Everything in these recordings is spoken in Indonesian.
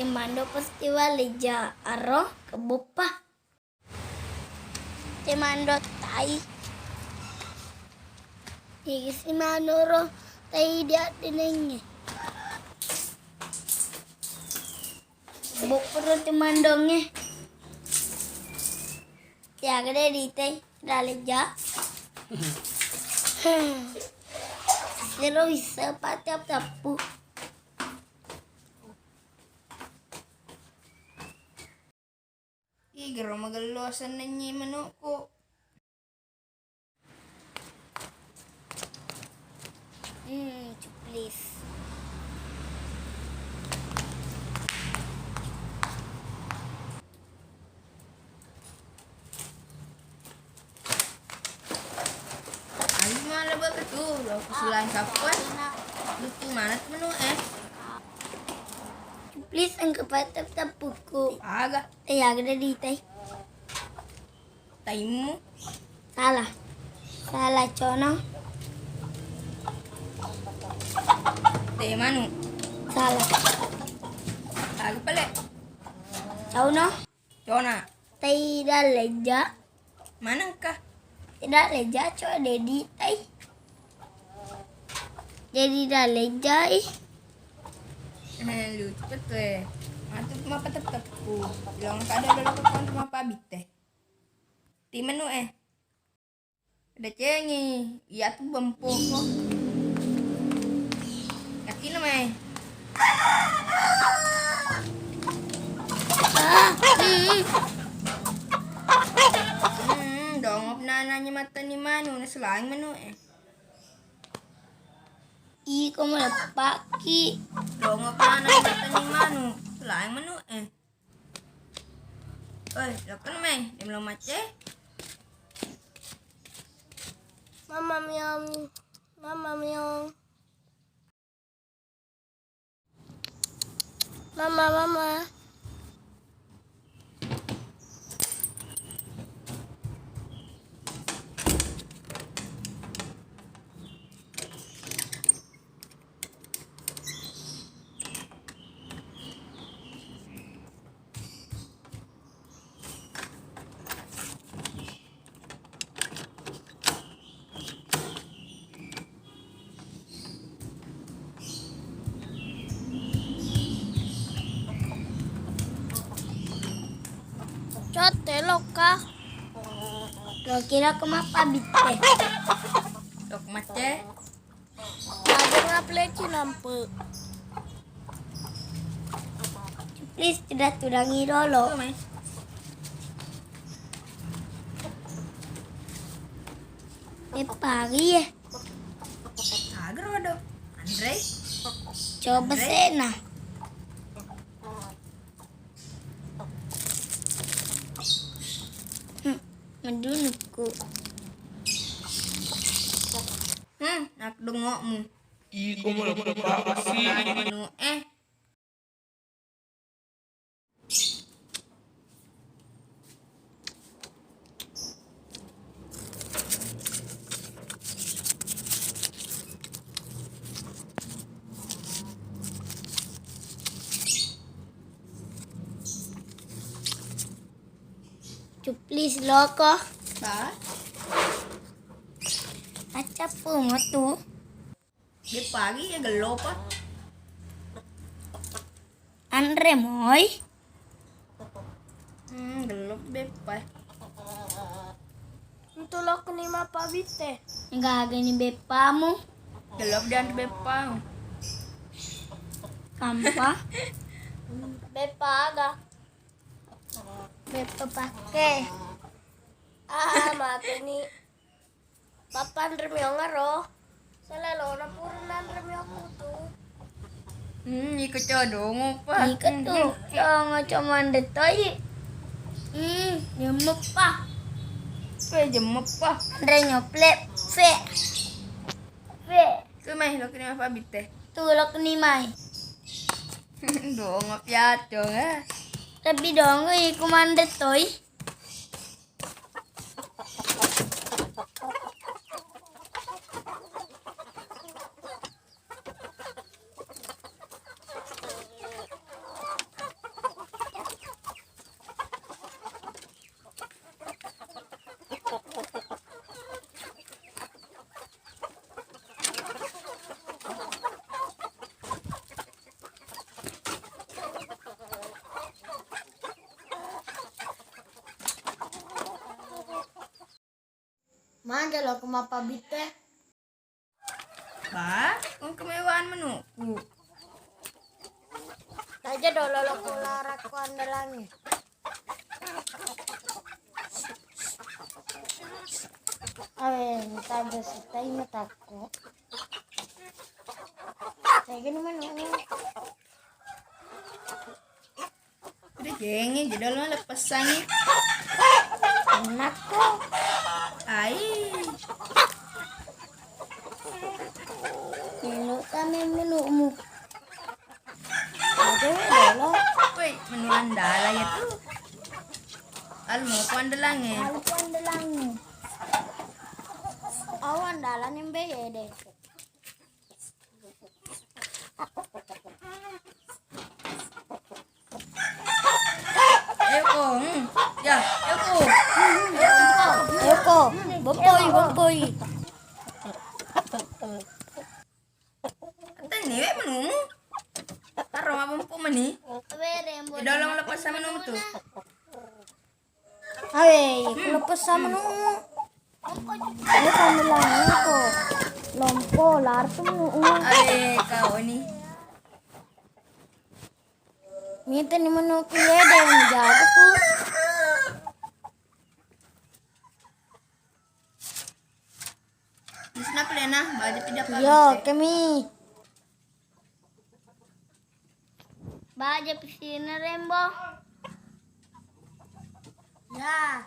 Mando festival leja aro kebupa. Mando tai. Si manoro tai dia dinenge. Bopro mandonge. Ya gede di tai daleja. Siro bisa patap tapu. Igro magalosan na niya manok ko. Please. Ay, mana ba ka to? Selain kapan? Lutu mana manok Please ang kapatap tapuku. Aga, Ya gede di tai. taimu. Salah. Salah cono. Teh manu. Salah. Aga pala. Cono. Cona. Tidak leja. Manang ka? Tidak leja coba dedi tai. Jadi dah leja Lu cepet weh. Matu mapatap-tap ko. Bilang ka ada dulu ko mapabit teh. Ti manu Ada cengi. Iya tuh bempo ko. Yakin namanya? Dongop na nanya mata ni manu. Naselaing manu Iko mo paki. Dongop na nanya mata ni manu. Selaing manu Oi, lakukan mai. Dia belum mace. Mama miong. Mama miong. Mama. Cote loka. Kira kumapabit Dok mace. Ada ngapleci lampu. Please tidak tudangi dulu. Tuh mai. Pagi ya. Agar waduh. Andre. Coba sena. Mendunuku. Nak dengokmu. Iko mo na apa sih? Manu Please loko. Ba? Acap mo tu. Dia pagi ya gelo pa. Andre moy. Gelo bepa. Untuk loko ni mapabite. Enggak gini bepamu. Gelo dan bepa. Kampa. Bepa aga. Bepa pakai. Mati ni. Papan remyo ngaro. Selalu na puro nan remyo ko tu. Ikut codong pa. Ikut tu. Jangan cuman detoy. Nyemep pa. Jemep pa. Andre nyople. Fe. Tuh mai lo kini apa bite? Tulok ni mai. Dong piat dong Tapi dong kuman detoy. Manja lo ke mapa bite. Ba, kung kemewahan menuku. Aja dolo lo kulara ku andalangi. Awe, minta beserta ingat aku. Saya gini mana? Udah jengi, jadi lo lepas sangi. Enak kok. Ai, Minum kami minummu. Ada dolo. woi, menu andala ya tuh. Al mau ku andalangi. Aku andalangi. Aku andalan yang beye deh. Ya, Eko, bompoi. Ate ni we menumu. Taro mabumpu meni. Di dalam lepas sama menumu tuh. Awe, lepas sama nungu. Ayo kami langi kok. Lompo, lar tuh nungu. Ale kau ni. Minta ni menu kuya deh yang jago tuh. Di sana plena, baca tidak apa. Yo, kami. Baca piscina Rembo. Ya.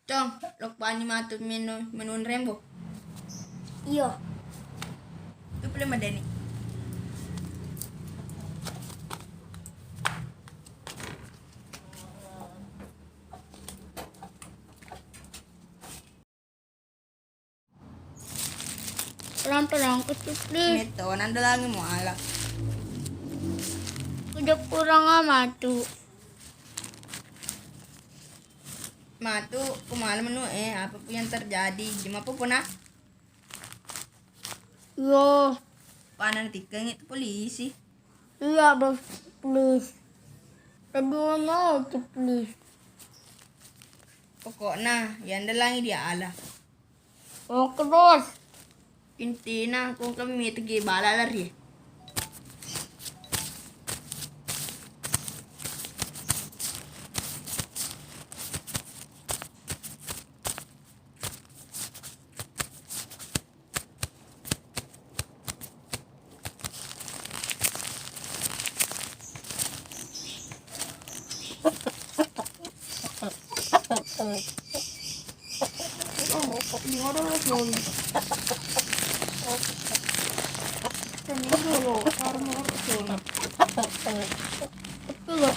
Cong, lok pani matut menu Rembo. Iyo. Itu boleh madani. Pelan-pelan kecil please. Meto, nandalangi mo ala. Udah kurang amat tuh. Matu, kumalam menu apa pun yang terjadi. Gimana pun ah. Yo. Panan tikeng itu polisi. Iya bos, please. Keduanya itu please. Pokoknya, yang dalangi dia ala. Oke bos. Intina, kung kami may tagi bala lari.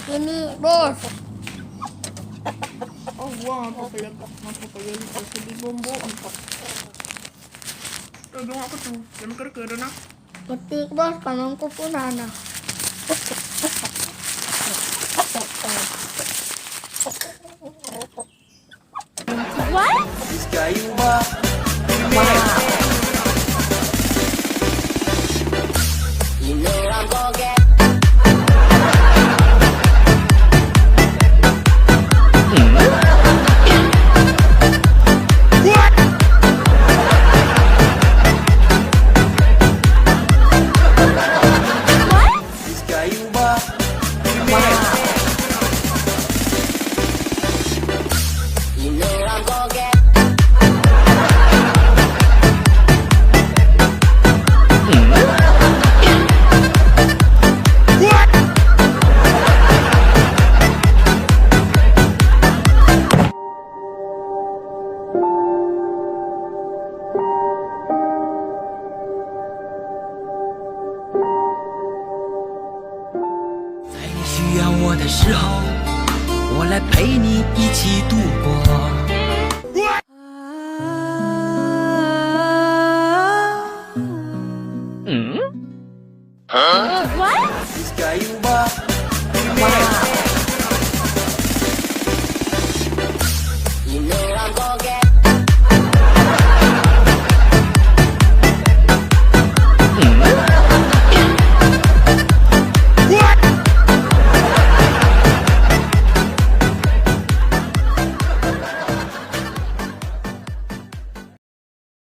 Ini bos. Oh, gua ngapa pala lupa di bombo. Tuh aku tuh, yang kerja nak. Ketik bos, kananku pun anak. What? Huh? What?